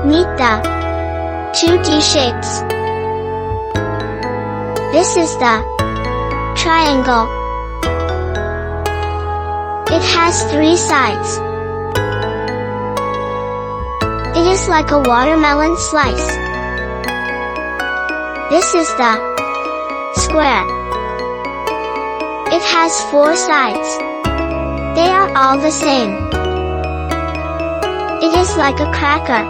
Meet the 2D shapes. This is the triangle. It has 3 sides. It is like a watermelon slice. This is the square. It has 4 sides. They are all the same. It is like a cracker.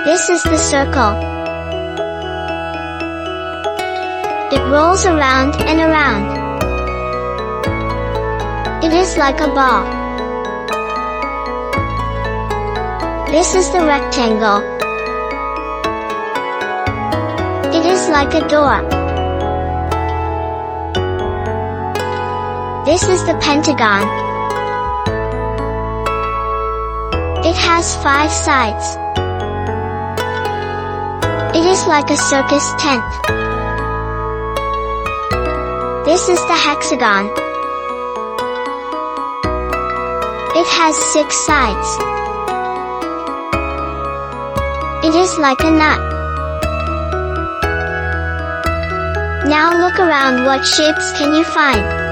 This is the circle. It rolls around and around. It is like a ball. This is the rectangle. It is like a door. This is the pentagon. It has 5 sides. It is like a circus tent. This is the hexagon. It has 6 sides. It is like a nut. Now look around, what shapes can you find?